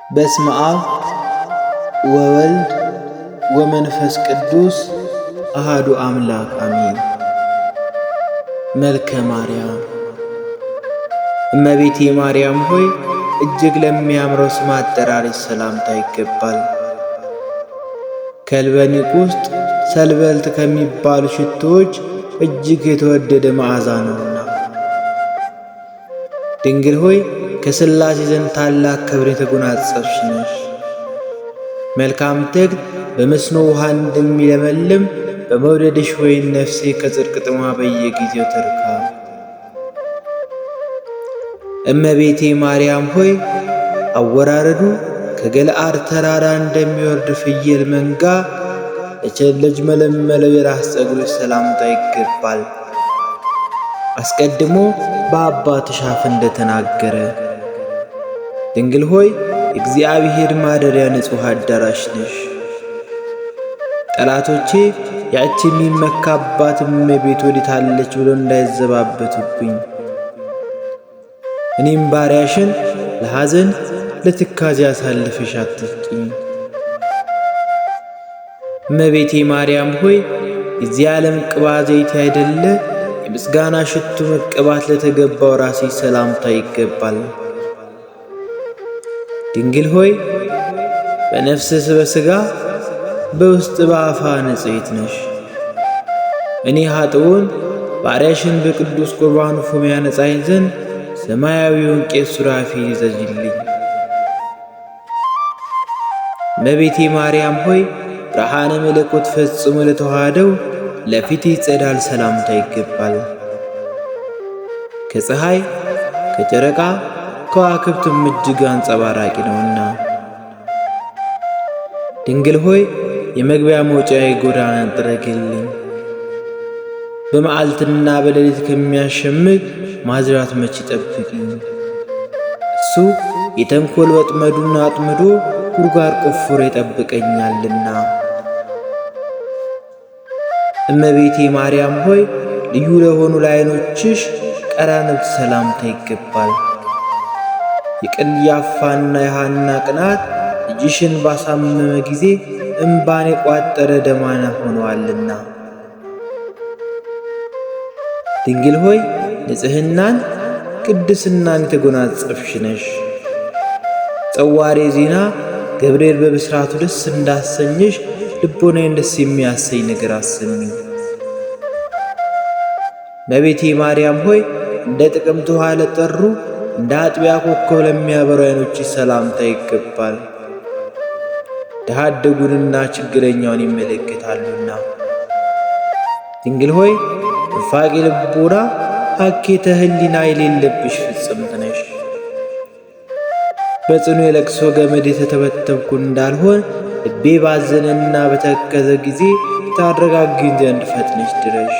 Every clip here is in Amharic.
በስመ አብ ወወልድ ወመንፈስ ቅዱስ አሃዱ አምላክ አሜን። መልከ ማርያም። እመቤቴ ማርያም ሆይ እጅግ ለሚያምረው ስም አጠራርሽ ሰላምታ ይገባል። ከልበኒቅ ውስጥ ሰልበልት ከሚባሉ ሽቶዎች እጅግ የተወደደ መዓዛ ነውና። ድንግል ሆይ ከሥላሴ ዘንድ ታላቅ ክብር የተጎናጸፍሽ ነሽ። መልካም ተክል በመስኖ ውሃ እንደሚለመልም በመውደድሽ ወይን ነፍሴ ከጽድቅ ጥሟ በየጊዜው ተርካ። እመቤቴ ማርያም ሆይ አወራረዱ ከገለዓድ ተራራ እንደሚወርድ ፍየል መንጋ ለቸለጅ መለመለው የራስ ፀጉርሽ ሰላምታ ይገባል። አስቀድሞ በአባትሽ አፍ እንደተናገረ ድንግል ሆይ እግዚአብሔር ማደሪያ ንጹሕ አዳራሽ ነሽ። ጠላቶቼ ያቺ የሚመካባት እመቤት ወዴት አለች ብሎ እንዳይዘባበቱብኝ እኔም ባሪያሽን ለሐዘን ለትካዜ አሳልፈሽ አትስጪኝ። እመቤቴ ማርያም ሆይ የዚህ ዓለም ቅባ ዘይት ያይደለ የምስጋና ሽቱ መቀባት ለተገባው ራስሽ ሰላምታ ይገባል። ድንግል ሆይ በነፍስስ በሥጋ በውስጥ በአፋ ንጽሕት ነሽ። እኔ ኃጥኡን ባሪያሽን በቅዱስ ቁርባኑ ፉም ያነጻኝ ዘንድ ሰማያዊውን ቄስ ሱራፌል ይዘዥልኝ። እመቤቴ ማርያም ሆይ ብርሃነ መለኮት ፈጽሞ ለተዋሃደው ለፊትሽ ጸዳል ሰላምታ ይገባል። ከፀሐይ ከጨረቃ ከዋክብትም እጅግ አንጸባራቂ ነውና። ድንግል ሆይ የመግቢያ መውጫዬ ጎዳናን ጥረግልኝ። በመዓልትና በሌሊት ከሚያሸምቅ ማዝራት መች ጠብቂኝ። እሱ የተንኰል ወጥመዱን አጥምዶ ጉድጓድ ቆፍሮ ይጠብቀኛልና። እመቤቴ ማርያም ሆይ ልዩ ለሆኑ ለዓይኖችሽ ቀራንብት ሰላምታ ይገባል። የቀያፋና የሐና ቅናት ልጅሽን ባሳመመ ጊዜ እምባን የቋጠረ ደማና ሆነዋልና። ድንግል ሆይ ንጽሕናን ቅድስናን የተጎናጸፍሽ ነሽ። ጸዋሬ ዜና ገብርኤል በብስራቱ ደስ እንዳሰኘሽ ልቦናዬን ደስ የሚያሰኝ ነገር አሰኚኝ። እመቤቴ ማርያም ሆይ እንደ ጥቅምት ውሃ ለጠሩ እንደ አጥቢያ ኮከብ ለሚያበሩ ዓይኖችሽ ሰላምታ ይገባል። ድሃ አደጉንና ችግረኛውን ይመለከታሉና። ድንግል ሆይ ኑፋቄ ልቦና ሐኬተ ሕሊና የሌለብሽ ፍጽምት ነሽ። በጽኑ የለቅሶ ገመድ የተተበተብኩ እንዳልሆን ልቤ ባዘነና በተከዘ ጊዜ ታረጋጊኝ ዘንድ ፈጥነሽ ድረሽ።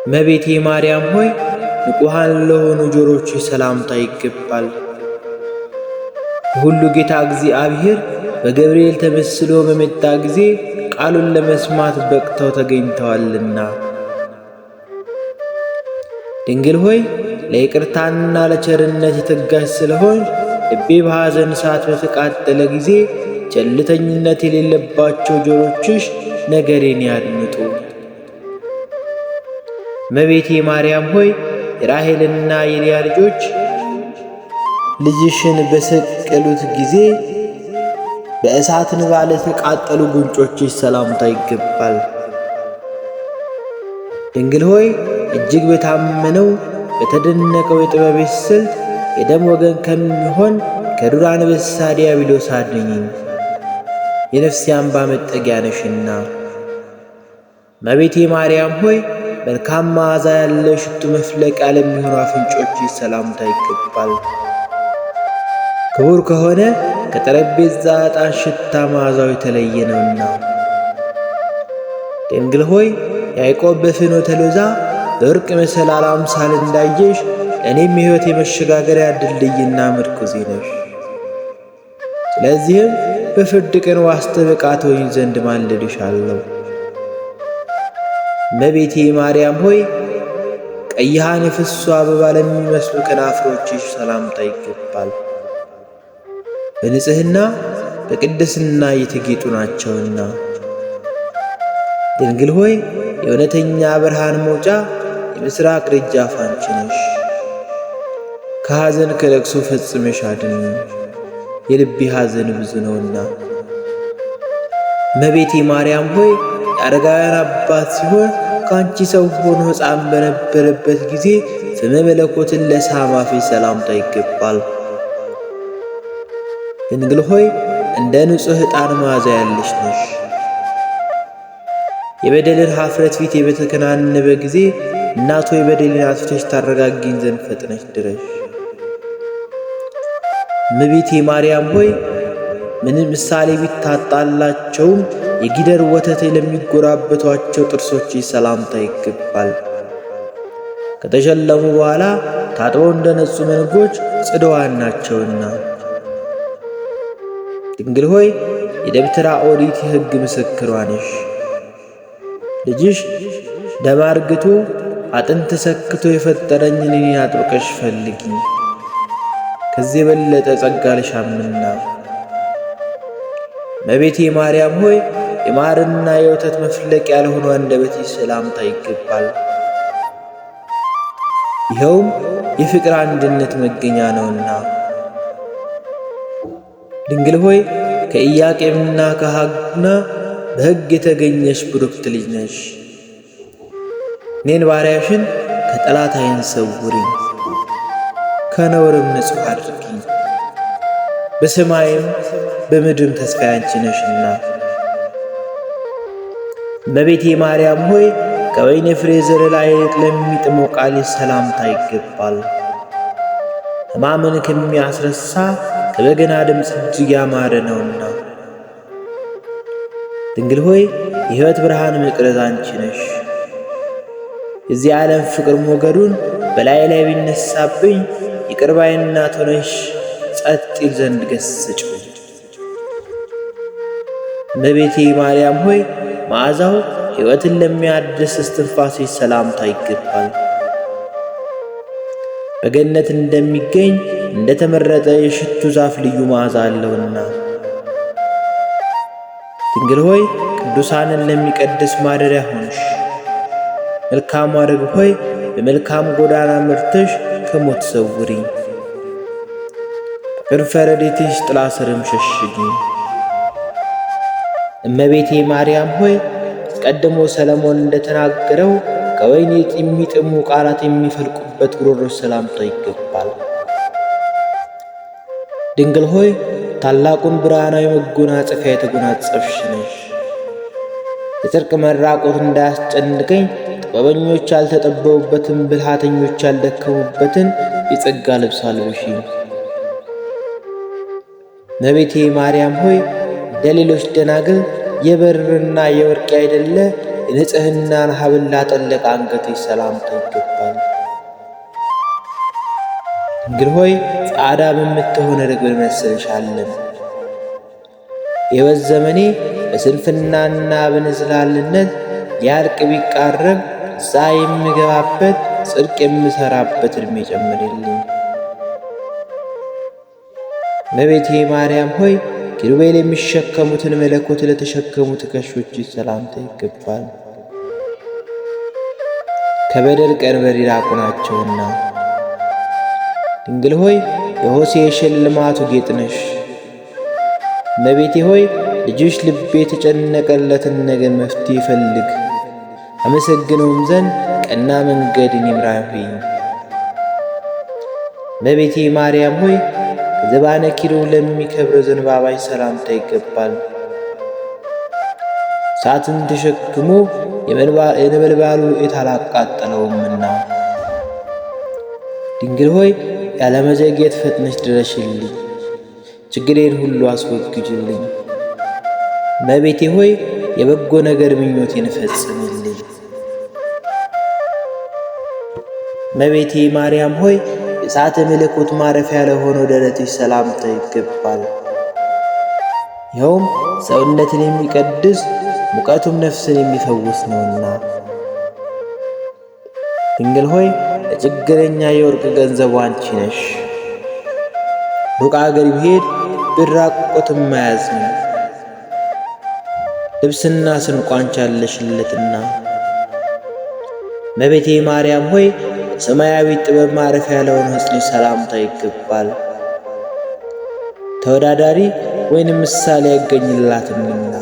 እመቤቴ ማርያም ሆይ ንቁሃን ለሆኑ ጆሮችሽ ሰላምታ ይገባል። ሁሉ ጌታ እግዚአብሔር በገብርኤል ተመስሎ በመጣ ጊዜ ቃሉን ለመስማት በቅተው ተገኝተዋልና። ድንግል ሆይ ለይቅርታና ለቸርነት የተጋሽ ስለሆን ልቤ በሐዘን እሳት በተቃጠለ ጊዜ ቸልተኝነት የሌለባቸው ጆሮችሽ ነገሬን ያድምጡ። እመቤቴ ማርያም ሆይ የራሔልና የልያ ልጆች ልጅሽን በሰቀሉት ጊዜ በእሳት ነበልባል ለተቃጠሉ ጉንጮችሽ ሰላምታ ይገባል። ድንግል ሆይ እጅግ በታመነው በተደነቀው የጥበብሽ ስልት የደም ወገን ከሚሆን ከዱር አንበሳ ዲያብሎስ አድኝኝ። የነፍሴ አምባ መጠጊያ ነሽና። እመቤቴ ማርያም ሆይ መልካም መዓዛ ያለው ሽቱ መፍለቂያ ለሚሆኑ አፍንጮችሽ ሰላምታ ይገባል። ክቡር ከሆነ ከጠረጴዛ ዕጣን ሽታ መዓዛው የተለየ ነውና። ድንግል ሆይ ያዕቆብ በፍኖተ ሎዛ በወርቅ መሰላል አምሳል እንዳየሽ ለእኔም የሕይወት የመሸጋገሪያ ድልድይና ምርኩዜ ነሽ። ስለዚህም በፍርድ ቀን ዋስ ጠበቃ ትሆኚ ዘንድ ማልድሻለሁ። እመቤቴ ማርያም ሆይ ቀይሃን የፍሱ አበባ ለሚመስሉ ከናፍሮችሽ ሰላምታ ይገባል። በንጽሕና በቅድስና የተጌጡ ናቸውና። ድንግል ሆይ የእውነተኛ ብርሃን መውጫ የምሥራቅ ደጃፍ አንቺ ነሽ። ከሐዘን ከለቅሶ ፈጽመሽ አድኝ፣ የልቤ ሐዘን ብዙ ነውና። እመቤቴ ማርያም ሆይ የአረጋውያን አባት ሲሆን ከአንቺ ሰው ሆኖ ሕፃን በነበረበት ጊዜ ስመ መለኮትን ለሳማ ፊት ሰላምታ ይገባል። ድንግል ሆይ እንደ ንጹሕ ዕጣን መዓዛ ያለሽ ነሽ። የበደልን ኀፍረት ፊቴ በተከናነበ ጊዜ እናቶ የበደልን አጥፍተሽ ታረጋጊኝ ዘንድ ፈጥነሽ ድረሽ። እመቤቴ ማርያም ሆይ ምንም ምሳሌ ቢታጣላቸውም የጊደር ወተት ለሚጎራበቷቸው ጥርሶች ሰላምታ ይገባል። ከተሸለሙ በኋላ ታጥበው እንደ ነጹ መንጎች ጽድዋን ናቸውና። ድንግል ሆይ የደብተራ ኦሪት የሕግ ምስክሯ ነሽ። ልጅሽ ደም አርግቶ አጥንት ሰክቶ የፈጠረኝን እኔን አጥብቀሽ ፈልጊ፣ ከዚህ የበለጠ ጸጋ አልሻምና። እመቤቴ ማርያም ሆይ የማርና የወተት መፍለቂያ ያልሆነ አንደበትሽ ሰላምታ ይገባል። ይኸውም የፍቅር አንድነት መገኛ ነውና። ድንግል ሆይ ከኢያቄምና ከሐና በሕግ የተገኘሽ ብሩክት ልጅ ነሽ። እኔን ባሪያሽን ከጠላት ዓይን ሰውሪኝ፣ ከነውርም ንጹሕ አድርጊኝ። በሰማይም በምድርም ተስፋ ያንቺ ነሽና። እመቤቴ ማርያም ሆይ ከወይን ፍሬ ዘለላ ይልቅ ለሚጥመው ቃልሽ ሰላምታ ይገባል። ሕማምን ከሚያስረሳ ከበገና ድምፅ እጅግ ያማረ ነውና። ድንግል ሆይ የሕይወት ብርሃን መቅረዝ አንቺ ነሽ። የዚህ ዓለም ፍቅር ሞገዱን በላይ ላይ ቢነሳብኝ ይቅር ባይ እናት ሆነሽ ጸጥ ይል ዘንድ ገስጭኝ። እመቤቴ ማርያም ሆይ መዓዛው ሕይወትን ለሚያድስ እስትንፋስሽ ሰላምታ ይገባል። በገነት እንደሚገኝ እንደ ተመረጠ የሽቱ ዛፍ ልዩ መዓዛ አለውና። ድንግል ሆይ ቅዱሳንን ለሚቀድስ ማደሪያ ሆንሽ። መልካም ርግብ ሆይ በመልካም ጎዳና መርተሽ ከሞት ሰውሪኝ፣ በክንፈ ረድኤትሽ ጥላ ስርም ሸሽጊኝ። እመቤቴ ማርያም ሆይ አስቀድሞ ሰለሞን እንደተናገረው ከወይን የሚጥሙ ቃላት የሚፈልቁበት ጉሮሮሽ ሰላምታ ይገባል። ድንግል ሆይ ታላቁን ብርሃናዊ መጎናጸፊያ የተጎናጸፍሽ ነሽ። የጽድቅ መራቆት እንዳያስጨንቀኝ ጥበበኞች ያልተጠበቡበትን ብልሃተኞች ያልደከሙበትን የጸጋ ልብስ አልብሺኝ። እመቤቴ ማርያም ሆይ እንደ ሌሎች ደናግል የብርና የወርቅ አይደለ የንጽሕናን ሐብል ላጠለቀ አንገትሽ ሰላምታ ይገባል። ድንግል ሆይ ጻዕዳ በምትሆን ርግብ መሰልሻለን። የሕይወት ዘመኔ በስንፍናና በንዝህላልነት ሊያልቅ ቢቃረብ እዛ የምገባበት ጽድቅ የምሠራበት ዕድሜ ጨምርልኝ። እመቤቴ ማርያም ሆይ ኪሩቤል የሚሸከሙትን መለኮት ለተሸከሙ ትከሾችሽ ሰላምታ ይገባል። ከበደል ቀንበር የራቁ ናቸውና። ድንግል ሆይ የሆሴ የሽልማቱ ጌጥ ነሽ። እመቤቴ ሆይ ልጅሽ ልቤ የተጨነቀለትን ነገር መፍትሄ ይፈልግ አመሰግነውም ዘንድ ቀና መንገድን ይምራኝ። እመቤቴ ማርያም ሆይ ከዘባነ ኪሩብ ለሚከብረው ዘንባባሽ ሰላምታ ይገባል። እሳትን ተሸክሞ የነበልባሉ እሳት አላቃጠለውምና። ድንግል ሆይ ያለመዘግየት ፈጥነሽ ድረሽልኝ፣ ችግሬን ሁሉ አስወግጅልኝ። እመቤቴ ሆይ የበጎ ነገር ምኞቴን ፈጽምልኝ። እመቤቴ ማርያም ሆይ የእሳተ መለኮት ማረፊያ ለሆነው ደረትሽ ሰላምታ ይገባል። ይኸውም ሰውነትን የሚቀድስ ሙቀቱም ነፍስን የሚፈውስ ነውና። ድንግል ሆይ ለችግረኛ የወርቅ ገንዘቡ አንቺ ነሽ። ሩቅ አገር ቢሄድ ቢራቆትም አያዝንም። ልብስና ስንቋ አንቺ አለሽለትና እመቤቴ ማርያም ሆይ ሰማያዊ ጥበብ ማረፊያ ለሆነ ሕፅንሽ ሰላምታ ይገባል። ተወዳዳሪ ወይንም ምሳሌ አይገኝላትምና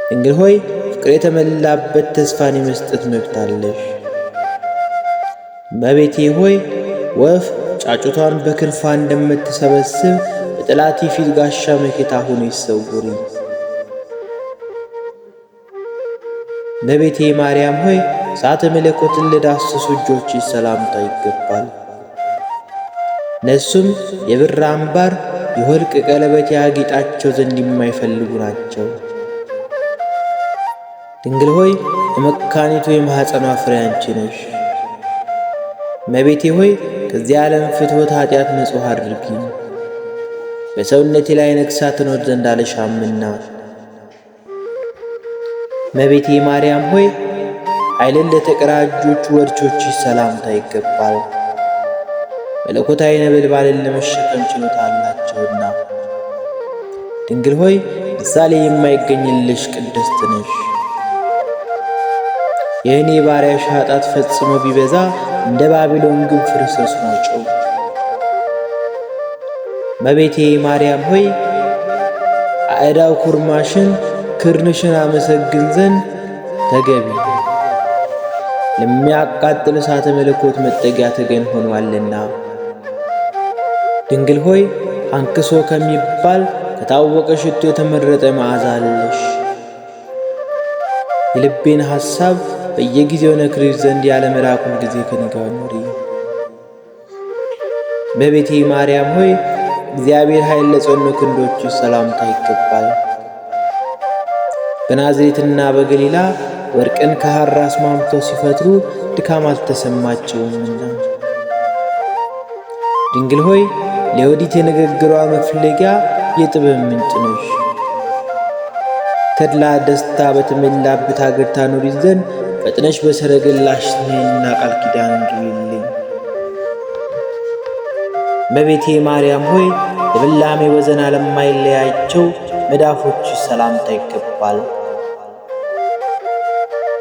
ድንግል ሆይ ፍቅር የተመላበት ተስፋን የመስጠት መብት አለሽ። እመቤቴ ሆይ ወፍ ጫጩቷን በክንፏ እንደምትሰበስብ በጠላቴ ፊት ጋሻ መከታ ሆኖ ይሰውሪ። እመቤቴ ማርያም ሆይ እሳተ መለኮትን ለዳሰሱ እጆችሽ ሰላምታ ይገባል። እነሱም የብር አምባር የወርቅ ቀለበት ያጌጣቸው ዘንድ የማይፈልጉ ናቸው። ድንግል ሆይ የመካኒቱ የማኅፀኗ ፍሬ አንቺ ነሽ። እመቤቴ ሆይ ከዚህ ዓለም ፍትወት ኃጢአት ንጹሕ አድርጊ፣ በሰውነቴ ላይ ነግሣ ትኖር ዘንድ አልሻምና። እመቤቴ ማርያም ሆይ ኃይልን ለተቀዳጁ ወርቾችሽ ሰላምታ ይገባል። መለኮታዊ ነበልባልን ለመሸከም ችሎታ አላቸውና። ድንግል ሆይ ምሳሌ የማይገኝልሽ ቅድስት ነሽ። የእኔ ባሪያሽ ኃጢአት ፈጽሞ ቢበዛ እንደ ባቢሎን ግንብ ፍርስርስ ነው ጨው። እመቤቴ ማርያም ሆይ አእዳው ኩርማሽን ክርንሽን አመሰግን ዘንድ ተገቢ ለሚያቃጥል እሳተ መለኮት መጠጊያ ተገን ሆኗልና። ድንግል ሆይ አንክሶ ከሚባል ከታወቀ ሽቶ የተመረጠ መዓዛ አለሽ። የልቤን ሐሳብ በየጊዜው ነግርሽ ዘንድ ያለ መራቁን ጊዜ ከኔ ጋር ኑሪ። እመቤቴ ማርያም ሆይ እግዚአብሔር ኃይል ለጸኑ ክንዶችሽ ሰላምታ ይገባል። በናዝሬትና በገሊላ ወርቅን ከሐር አስማምተው ሲፈትሉ ድካም አልተሰማቸውምና። ድንግል ሆይ ለዮዲት የንግግሯ መፍለጊያ የጥበብ ምንጭ ነሽ። ተድላ ደስታ በተሞላበት አገር ታኖሪ ዘንድ ፈጥነሽ በሰረገላሽ ነይና ቃል ኪዳን ግቢልኝ። እመቤቴ ማርያም ሆይ የብላሜ ወዘና ለማይለያቸው መዳፎችሽ ሰላምታ ይገባል።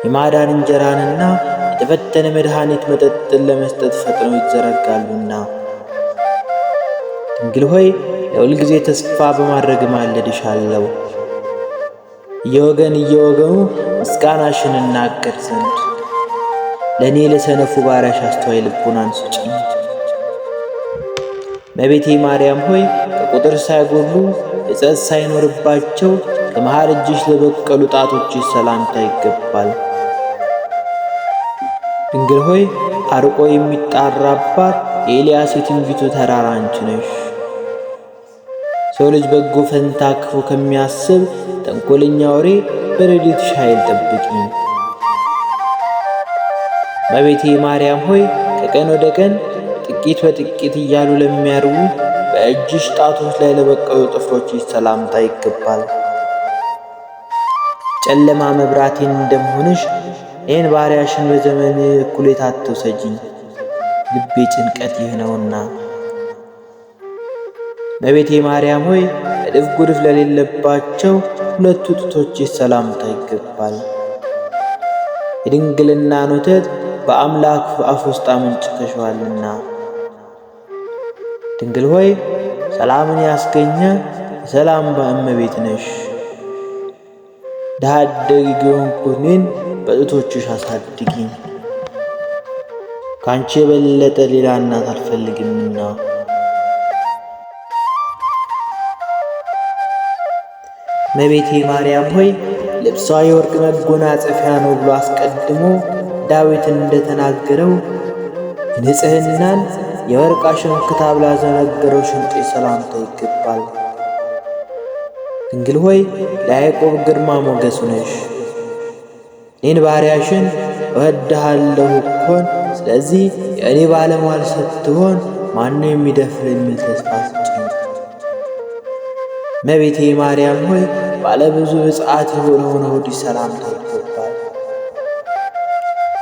የማዳን እንጀራንና የተፈተነ መድኃኒት መጠጥን ለመስጠት ፈጥነው ይዘረጋሉና። ድንግል ሆይ ለሁል ጊዜ ተስፋ በማድረግ ማለድሻለሁ። እየወገኑ ምስጋናሽን እናገር ዘንድ ለእኔ ለሰነፉ ባሪያሽ አስተዋይ ልቦናን ስጪኝ። እመቤቴ ማርያም ሆይ ከቁጥር ሳይጎሉ እጸት ሳይኖርባቸው ከመሃል እጅሽ ለበቀሉ ጣቶችሽ ሰላምታ ይገባል። ድንግል ሆይ አርቆ የሚጣራባት የኤልያስ የትንቢቱ ተራራ አንቺ ነሽ። ሰው ልጅ በጎ ፈንታ ክፉ ከሚያስብ ተንኰለኛ ወሬ በረድኤትሽ ኃይል ጠብቂኝ። እመቤቴ ማርያም ሆይ ከቀን ወደ ቀን ጥቂት በጥቂት እያሉ ለሚያርቡ በእጅሽ ጣቶች ላይ ለበቀሉ ጥፍሮችሽ ሰላምታ ይገባል። ጨለማ መብራቴን እንደምሆንሽ ይህን ባሪያሽን በዘመን እኩሌታ አትውሰጂኝ፣ ልቤ ጭንቀት ይህ ነውና። እመቤቴ ማርያም ሆይ እድፍ ጉድፍ ለሌለባቸው ሁለቱ ጡቶችሽ ሰላምታ ይገባል። የድንግልናን ወተት በአምላክ አፍ ውስጥ አመንጭተሽዋልና። ድንግል ሆይ ሰላምን ያስገኘ የሰላም እመቤት ነሽ። ድሃ አደግ የሆንኩ እኔን በጡቶችሽ አሳድጊኝ፣ ካንቺ የበለጠ ሌላ እናት አልፈልግምና። እመቤቴ ማርያም ሆይ ልብሷ የወርቅ መጎናጸፊያ ነው ብሎ አስቀድሞ ዳዊት እንደተናገረው ንጽሕናን የወርቅ አሸንክታ ብላ ዘነገረው ሽንጤ ሰላምታ ይገባል። ድንግል ሆይ ለያዕቆብ ግርማ ሞገሱ ነሽ። እኔን ባሪያሽን እወድሃለሁ እኮን፣ ስለዚህ የእኔ ባለሟል ስትሆን ማነው የሚደፍር የሚል ተስፋ ስጭኝ። እመቤቴ ማርያም ሆይ ባለ ብዙ ብፅዓት የሆነውን ሆድሽ ሰላምታ ይገባል።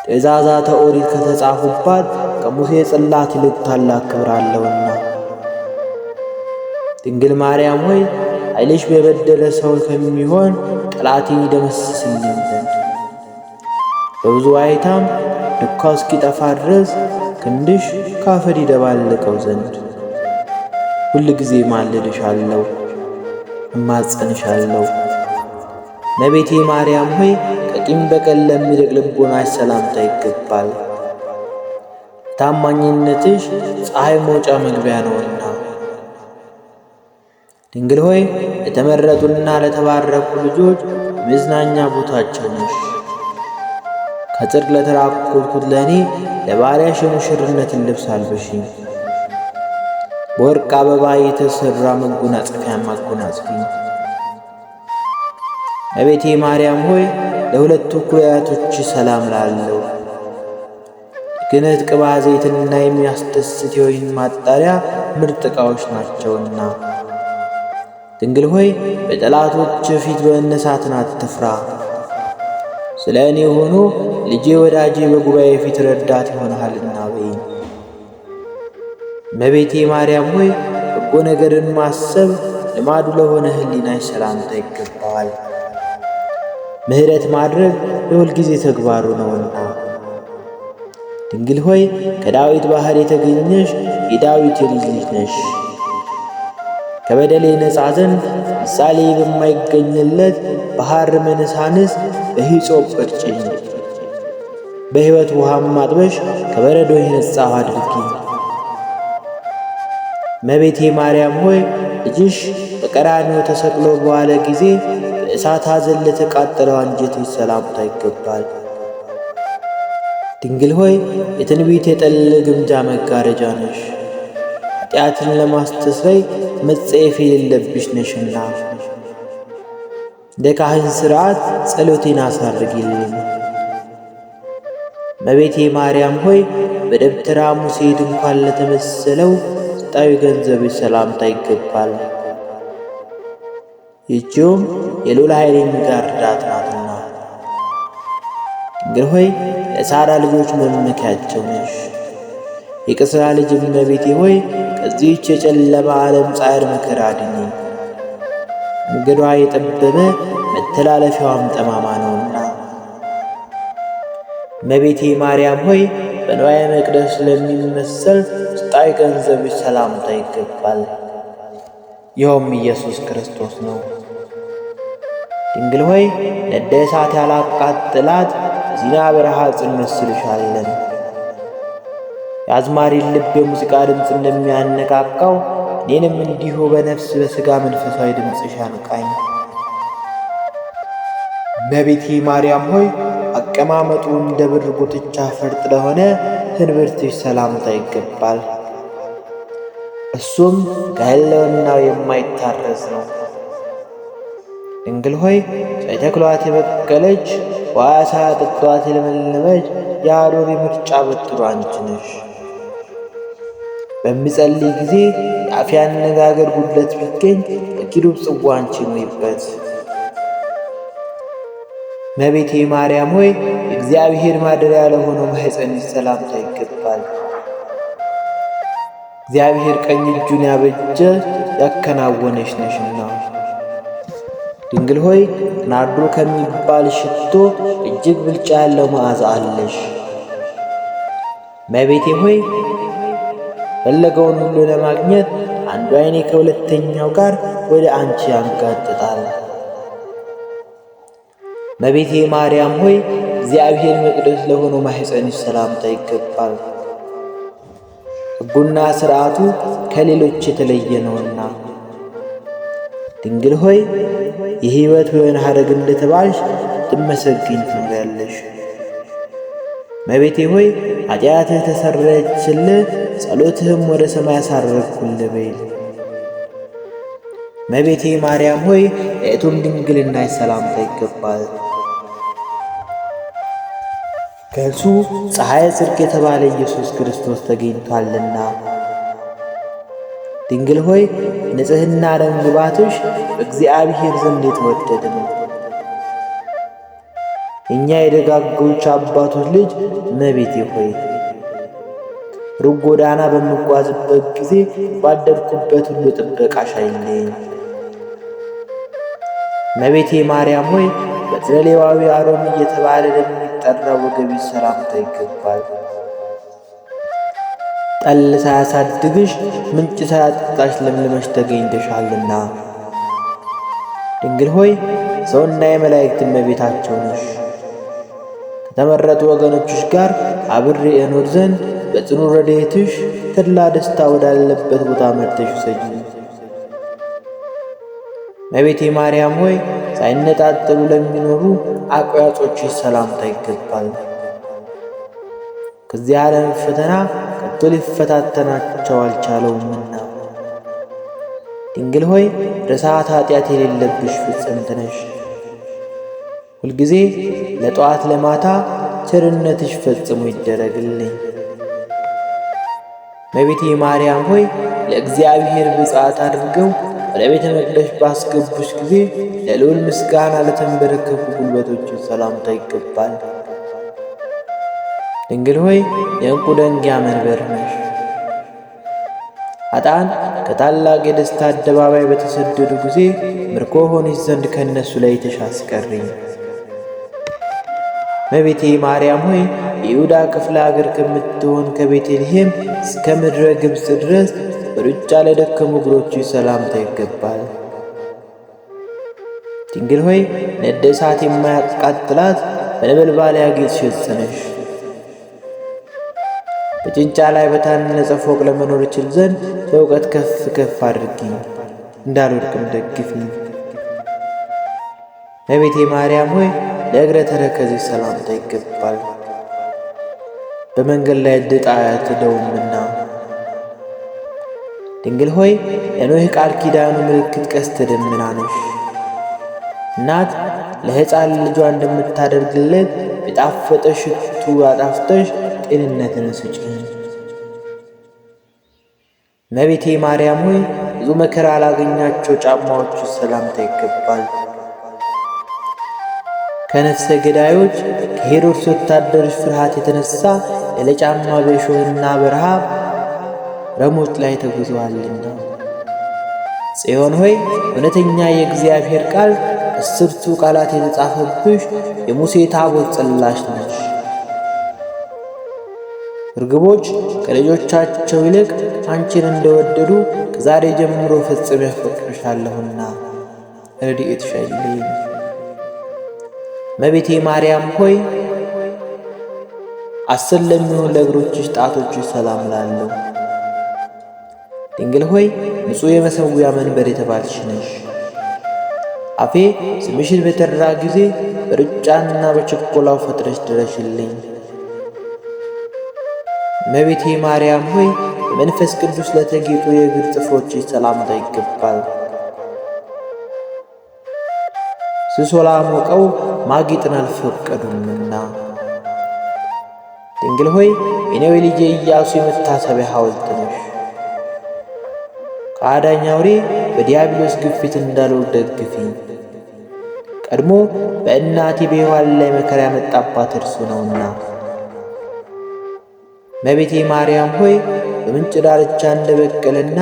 ትእዛዛተ ኦሪት ከተጻፉባት ከሙሴ ጽላት ይልቅ ታላቅ ክብር አለውና። ድንግል ማርያም ሆይ ኃይልሽ በበደለ ሰው ከሚሆን ጠላቴ ይደመስስልኝ ዘንድ በብዙ ዋይታም ድካው እስኪጠፋ ድረስ ክንድሽ ካፈር ይደባልቀው ዘንድ ሁል ጊዜ ማልድሻለሁ እማጸንሻለሁ። እመቤቴ ማርያም ሆይ ከቂም በቀል ለሚርቅ ልቦናሽ ሰላምታ ይገባል። ታማኝነትሽ ፀሐይ መውጫ መግቢያ ነውና። ድንግል ሆይ ለተመረጡና ለተባረኩ ልጆች መዝናኛ ቦታቸው ነሽ። ከጽድቅ ለተራቆትኩት ለእኔ ለባሪያሽ የሙሽርነትን ልብስ አልብሽኝ። በወርቅ አበባ የተሠራ መጎናጸፊያ አጎናጽፊኝ። እመቤቴ ማርያም ሆይ ለሁለቱ ኩላያቶች ሰላም ላለው የክህነት ቅባ ዘይትና የሚያስደስት የወይን ማጣሪያ ምርጥ ዕቃዎች ናቸውና። ድንግል ሆይ በጠላቶች ፊት መነሳትን አትፍራ። ስለ እኔ ሆኖ ልጄ ወዳጄ በጉባኤ ፊት ረዳት ይሆንሃልና በይኝ። እመቤቴ ማርያም ሆይ በጎ ነገርን ማሰብ ልማዱ ለሆነ ሕሊናሽ ሰላምታ ይገባዋል። ምሕረት ማድረግ የሁል ጊዜ ተግባሩ ነውና። ድንግል ሆይ ከዳዊት ባሕር የተገኘሽ የዳዊት የልጅ ልጅ ነሽ። ከበደሌ ነጻ ዘንድ ምሳሌ በማይገኝለት በሐር መነሳንስ በሂሶጵ እርጭኝ። በሕይወት ውሃም አጥበሽ ከበረዶ የነጻሁ አድርጊኝ። እመቤቴ ማርያም ሆይ ልጅሽ በቀራንዮ ተሰቅሎ በዋለ ጊዜ በእሳት ሐዘን ለተቃጠለው አንጀትሽ ሰላምታ ይገባል። ድንግል ሆይ የትንቢት የጠል ግምጃ መጋረጃ ነሽ። ኃጢአትን ለማስተስረይ መጸየፍ የሌለብሽ ነሽና እንደ ካህን ሥርዓት ጸሎቴን አሳርጊልኝ። እመቤቴ ማርያም ሆይ በደብተራ ሙሴ ድንኳን ለተመሰለው ስጣዊ ገንዘብሽ ሰላምታ ይገባል። ይህችውም የልዑል ኃይል የሚጋርዳት ናትና። ድንግል ሆይ ለሳራ ልጆች መመኪያቸው ነሽ። የቅስራ ልጅ እመቤቴ ሆይ ከዚህች የጨለማ ዓለም ጻዕር መከራ አድኚኝ። መንገዷ የጠበበ መተላለፊያዋም ጠማማ ነውና። እመቤቴ ማርያም ሆይ በንዋየ መቅደስ ለሚመሰል ስጣዊ ገንዘብሽ ሰላምታ ይገባል። ይኸውም ኢየሱስ ክርስቶስ ነው። ድንግል ሆይ ነደ እሳት ያላቃጥላት በሲና በረሃ ጽን እንመስልሻለን። የአዝማሪን ልብ የሙዚቃ ድምፅ እንደሚያነቃቃው እኔንም እንዲሁ በነፍስ በሥጋ መንፈሳዊ ድምፅሽ ያንቃኝ። እመቤቴ ማርያም ሆይ አቀማመጡ እንደ ብር ጉትቻ ፈርጥ ለሆነ ህንብርትሽ ሰላምታ ይገባል። እሱም ከሕልውናው የማይታረዝ ነው። ድንግል ሆይ ሳይተክሏት የበቀለች ውሃ ሳያጠጧት የለመለመች የአዶር ምርጫ በትሩ አንቺ ነሽ። በሚጸልይ ጊዜ የአፌ አነጋገር ጉድለት ቢገኝ በኪሩብ ጽዋ አንቺ ኑሪበት። እመቤቴ ማርያም ሆይ የእግዚአብሔር ማደሪያ ለሆነው ማኅፀንሽ ሰላምታ ይገባል። እግዚአብሔር ቀኝ እጁን ያበጀ ያከናወነሽ ነሽና። ድንግል ሆይ ናርዶ ከሚባል ሽቶ እጅግ ብልጫ ያለው መዓዛ አለሽ። እመቤቴ ሆይ ፈለገውን ሁሉ ለማግኘት አንዱ ዓይኔ ከሁለተኛው ጋር ወደ አንቺ ያንጋጥጣል። እመቤቴ ማርያም ሆይ እግዚአብሔር መቅደስ ለሆነው ማኅፀንሽ ሰላምታ ይገባል። ሕጉና ሥርዓቱ ከሌሎች የተለየ ነውና። ድንግል ሆይ የሕይወት ወይን ሐረግ እንደተባልሽ ትመሰግኝ ትኖሪያለሽ። እመቤቴ ሆይ ኃጢአትህ ተሰረየችልህ፣ ጸሎትህም ወደ ሰማይ አሳረግኩልህ በይል። እመቤቴ ማርያም ሆይ ለእቱም ድንግልናሽ ሰላምታ ይገባል። ከእርሱ ፀሐየ ጽድቅ የተባለ ኢየሱስ ክርስቶስ ተገኝቷልና። ድንግል ሆይ ንጽሕና ደምግባትሽ በእግዚአብሔር ዘንድ የተወደደ ነው። እኛ የደጋጎች አባቶች ልጅ እመቤቴ ሆይ ሩቅ ጎዳና በምጓዝበት ጊዜ ባደርኩበት ሁሉ ጥበቃሽ አይለየኝ። እመቤቴ ማርያም ሆይ በትረ ሌዋዊ አሮን እየተባለ ለሚጠራው ወገብሽ ሰላምታ ይገባል። ጠል ሳያሳድግሽ ምንጭ ሳያጠጣሽ ለምልመሽ ተገኝተሻልና። ድንግል ሆይ ሰውና የመላእክት እመቤታቸው ነሽ። ከተመረጡ ወገኖችሽ ጋር አብሬ እኖር ዘንድ በጽኑ ረድኤትሽ ተድላ ደስታ ወዳለበት ቦታ መርተሽ ውሰጂኝ። እመቤቴ ማርያም ሆይ ሳይነጣጠሉ ለሚኖሩ አቋያጾችሽ ሰላምታ ይገባል። ከዚህ ዓለም ፈተና ከቶ ሊፈታተናቸው አልቻለውምና። ድንግል ሆይ ርሳት ኃጢአት የሌለብሽ ፍጽምት ነሽ። ሁልጊዜ ለጠዋት ለማታ ቸርነትሽ ፈጽሞ ይደረግልኝ። እመቤቴ ማርያም ሆይ ለእግዚአብሔር ብፅዓት አድርገው ወደ ቤተ መቅደስ ባስገቡሽ ጊዜ ለልዑል ምስጋና ለተንበረከኩ ጉልበቶች ሰላምታ ይገባል። ድንግል ሆይ የዕንቁ ደንጊያ መንበር ነሽ። ኃጥአን ከታላቅ የደስታ አደባባይ በተሰደዱ ጊዜ ምርኮ ሆንሽ ዘንድ ከእነሱ ላይ አስቀሪኝ። እመቤቴ ማርያም ሆይ የይሁዳ ክፍለ አገር ከምትሆን ከቤተልሔም እስከ ምድረ ግብፅ ድረስ በሩጫ ለደከሙ እግሮችሽ ሰላምታ ይገባል። ድንግል ሆይ ነደ እሳት የማያቃጥላት በነበልባል ያጌጥሽ ዕፅ ነሽ። በጭንጫ ላይ በታነጸ ፎቅ ለመኖር እችል ዘንድ በእውቀት ከፍ ከፍ አድርጊኝ፣ እንዳልወድቅም ደግፊኝ። እመቤቴ ማርያም ሆይ ለእግረ ተረከዝሽ ሰላምታ ይገባል። በመንገድ ላይ ድጥ አያትደውምና። ድንግል ሆይ ለኖህ ቃል ኪዳኑ ምልክት ቀስተ ደመና ነሽ። እናት ለሕፃን ልጇ እንደምታደርግለት የጣፈጠ ሽቱ አጣፍጠሽ ጤንነትን ስጪኝ። እመቤቴ ማርያም ሆይ ብዙ መከራ ላገኛቸው ጫማዎቹ ሰላምታ ይገባል። ከነፍሰ ገዳዮች ከሄሮድስ ወታደሮች ፍርሃት የተነሳ ያለ ጫማ በእሾህና በረሃብ ረሞች ላይ ተጉዘዋልና። ጽዮን ሆይ እውነተኛ የእግዚአብሔር ቃል አስርቱ ቃላት የተጻፈብሽ የሙሴ ታቦት ጽላሽ ነሽ። እርግቦች ከልጆቻቸው ይልቅ አንቺን እንደወደዱ ከዛሬ ጀምሮ ፈጽሜ አፈቅርሻለሁና ረድኤትሽ አይለየኝ። እመቤቴ ማርያም ሆይ 10 ለሚሆኑ ለእግሮችሽ ጣቶችሽ ሰላም ላለሁ። ድንግል ሆይ ንጹሕ የመሠዊያ መንበር የተባልሽ ነሽ። አፌ ስምሽን በጠራ ጊዜ በሩጫና በችኮላው ፈጥነሽ ድረሽልኝ። እመቤቴ ማርያም ሆይ በመንፈስ ቅዱስ ለተጌጡ የእግር ጥፍሮችሽ ሰላምታ ይገባል። ስሶላ ሞቀው ማጌጥን አልፈቀዱምና። ድንግል ሆይ የነዌ ልጄ ኢያሱ የመታሰቢያ ሐውልት ነሽ። ከአዳኝ አውሬ በዲያብሎስ ግፊት እንዳልወድቅ ደግፊኝ። ቀድሞ በእናቴ በሔዋን ላይ መከራ ያመጣባት እርሱ ነውና። እመቤቴ ማርያም ሆይ በምንጭ ዳርቻ እንደበቀለና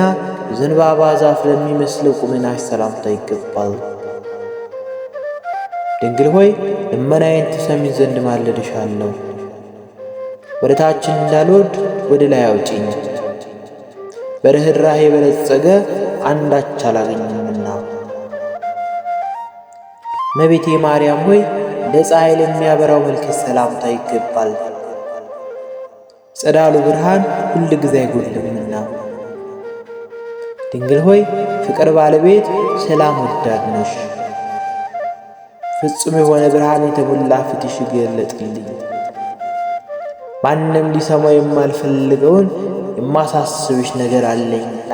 የዘንባባ ዛፍ ለሚመስለው ቁመናሽ ሰላምታ ይገባል። ድንግል ሆይ ልመናዬን ትሰሚ ዘንድ ማልድሻለሁ። ወደ ታችን እንዳልወርድ ወደ ላይ አውጪኝ። በርኅራኄ የበለጸገ አንዳች አላገኝምና። እመቤቴ ማርያም ሆይ እንደ ፀሐይ ለሚያበራው መልክሽ ሰላምታ ይገባል። ጸዳሉ ብርሃን ሁል ጊዜ አይጎድልምና። ድንግል ሆይ ፍቅር ባለቤት ሰላም ወዳድ ነሽ። ፍጹም የሆነ ብርሃን የተሞላ ፊትሽ ይገለጥልኝ። ማንም ሊሰማው የማልፈልገውን የማሳስብሽ ነገር አለኝና።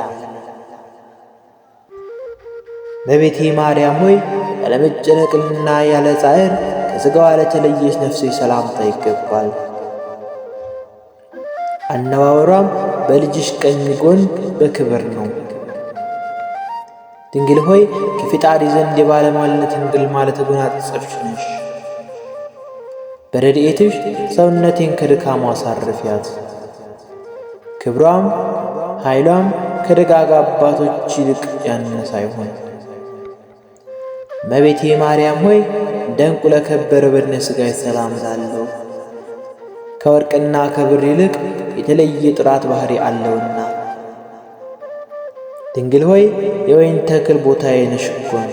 እመቤቴ ማርያም ሆይ ያለ መጨነቅና ያለ ጻዕር ከሥጋዋ ለተለየች ነፍሴ ሰላምታ ይገባል። አነዋወሯም በልጅሽ ቀኝ ጎን በክብር ነው። ድንግል ሆይ ከፈጣሪ ዘንድ የባለሟልነትን ግርማ ለተጎናጸፍሽ ነሽ። በረድኤትሽ ሰውነቴን ከድካሙ አሳርፊያት። ክብሯም ኃይሏም ከደጋግ አባቶች ይልቅ ያነሰ አይሆን። እመቤቴ ማርያም ሆይ እንደ ዕንቁ ለከበረ በድነ ሥጋሽ ሰላም እላለሁ። ከወርቅና ከብር ይልቅ የተለየ ጥራት ባሕሪ አለውና። ድንግል ሆይ የወይን ተክል ቦታዬ ነሽ እኮን።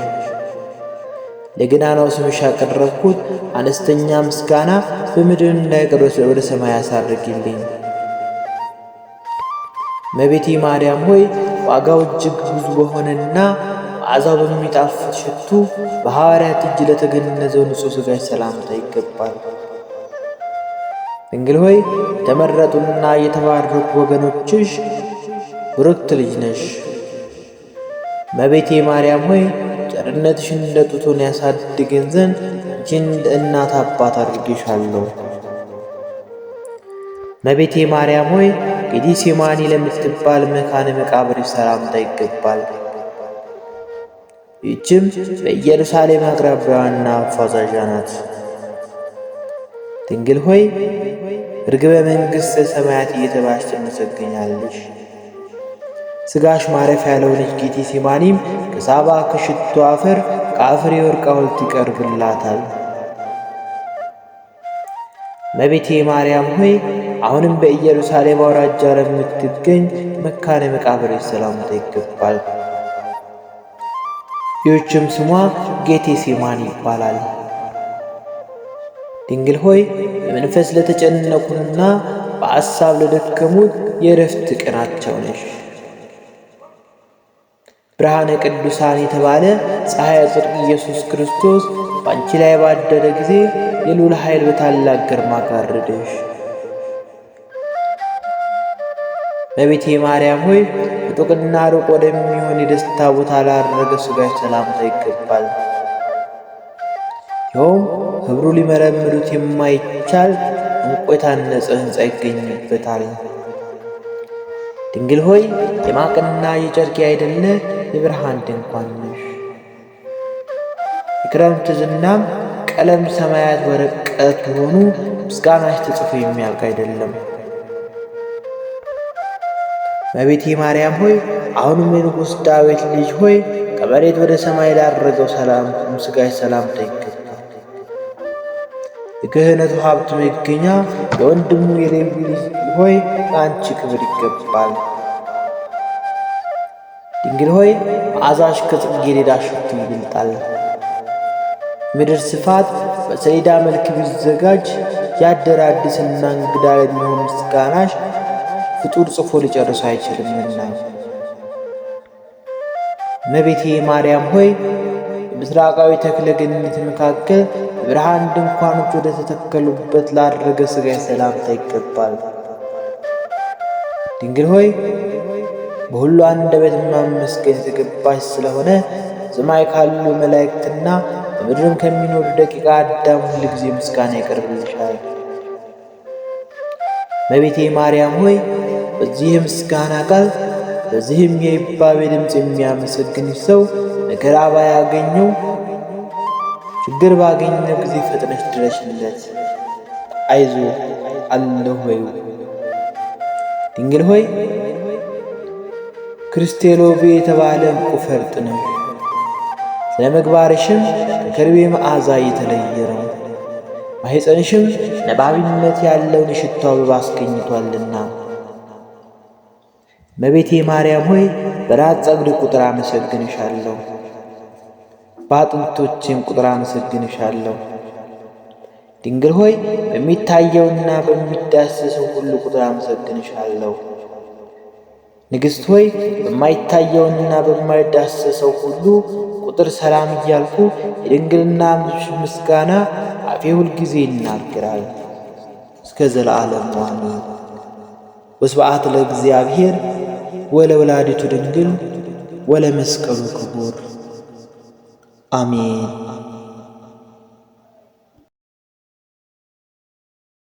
ለገናናው ስምሽ ያቀረብኩት አነስተኛ ምስጋና በምድር እንዳይቀር ወደ ሰማይ አሳርጊልኝ። እመቤቴ ማርያም ሆይ ዋጋው እጅግ ብዙ በሆነና መዓዛው በሚጣፍጥ ሽቱ በሐዋርያት እጅ ለተገነዘው ንጹሕ ሥጋሽ ሰላምታ ይገባል። ድንግል ሆይ የተመረጡና የተባረኩ ወገኖችሽ ብሩክት ልጅ ነሽ። እመቤቴ ማርያም ሆይ ቸርነትሽ እንደ ጡቶን ያሳድገን ዘንድ አንቺን እንደ እናት አባት አድርጌሻለሁ። እመቤቴ ማርያም ሆይ ጌቴሴማኒ ለምትባል መካነ መቃብር ሰላምታ ይገባል። ይህችም በኢየሩሳሌም አቅራቢያዋና አፋዛዣ ናት። ድንግል ሆይ ርግበ መንግሥተ ሰማያት እየተባልሽ ትመሰገኛለሽ። ሥጋሽ ማረፊያ ለሆነች ጌቴሴማኒም ከሳባ ከሽቱ አፈር ከአፈር የወርቅ ሐውልት ይቀርብላታል። እመቤቴ ማርያም ሆይ አሁንም በኢየሩሳሌም አውራጃ ለምትገኝ መካነ መቃብር ሰላምታ ይገባል። ይህችም ስሟ ጌቴሴማኒ ይባላል። ድንግል ሆይ በመንፈስ ለተጨነቁና በአሳብ ለደከሙት የእረፍት ቀናቸው ነሽ። ብርሃነ ቅዱሳን የተባለ ፀሐይ ጽድቅ ኢየሱስ ክርስቶስ በአንቺ ላይ ባደረ ጊዜ የልዑል ኃይል በታላቅ ግርማ ጋረደሽ። እመቤቴ ማርያም ሆይ ሩቅና ሩቅ ወደሚሆን የደስታ ቦታ ላረገ ሥጋሽ ሰላምታ ይገባል። ይኸውም ኅብሩ ሊመረምሩት የማይቻል ዕንቁ የታነጸ ሕንፃ ይገኝበታል። ድንግል ሆይ የማቅና የጨርቅ አይደለ የብርሃን ድንኳን ነሽ። የክረምት ዝናም ቀለም ሰማያት ወረቀት የሆኑ ምስጋናሽ ተጽፎ የሚያልቅ አይደለም። እመቤቴ ማርያም ሆይ አሁንም የንጉሥ ዳዊት ልጅ ሆይ ከመሬት ወደ ሰማይ ላረገው ሥጋሽ ሰላምታ ይገባል። የክህነቱ ሀብት መገኛ የወንድሙ የሌዊ ልጅ ሆይ ለአንቺ ክብር ይገባል። ድንግል ሆይ መዓዛሽ ከጽጌረዳ ሽቱ ይበልጣል። ምድር ስፋት በሰሌዳ መልክ ቢዘጋጅ ያደረ አዲስና እንግዳ ለሚሆን ምስጋናሽ ፍጡር ጽፎ ሊጨርስ አይችልምና። እመቤቴ ማርያም ሆይ በምሥራቃዊ ተክለ ገነት መካከል የብርሃን ድንኳኖች ወደ ተተከሉበት ላረገ ሥጋሽ ሰላምታ ይገባል። ድንግል ሆይ በሁሉ አንደበት ማመስገን የተገባሽ ስለሆነ በሰማይ ካሉ መላእክትና በምድርም ከሚኖሩ ደቂቀ አዳም ሁል ጊዜ ምስጋና ይቀርብልሻል። እመቤቴ ማርያም ሆይ በዚህ ምስጋና ቃል በዚህም የይባቤ ድምፅ የሚያመሰግንሽ ሰው መከራ ባያገኘው ችግር ባገኘው ጊዜ ፈጥነሽ ድረሽለት፣ አይዞ አለሁ በይው። ድንግል ሆይ ክርስቴሎቤ የተባለ ዕንቁ ፈርጥ ነሽ። ስለ ምግባርሽም ከከርቤ መዓዛ የተለየ ነው። ማኅፀንሽም ነባቢነት ያለውን የሽቱ አበባ አስገኝቷልና። እመቤቴ ማርያም ሆይ በራስ ጸጉር ቁጥር አመሰግንሻለሁ፣ በአጥንቶቼም ቁጥር አመሰግንሻለሁ። ድንግል ሆይ በሚታየውና በሚዳሰሰው ሁሉ ቁጥር አመሰግንሻለሁ። ንግሥት ሆይ በማይታየውና በማይዳሰሰው ሁሉ ቁጥር ሰላም እያልኩ የድንግልና ምስጋና አፌ ሁልጊዜ ይናገራል እስከ ዘለዓለሙ አሜን። ወስብሐት ለእግዚአብሔር ወለወላዲቱ ድንግል ወለመስቀሉ ክቡር አሜን።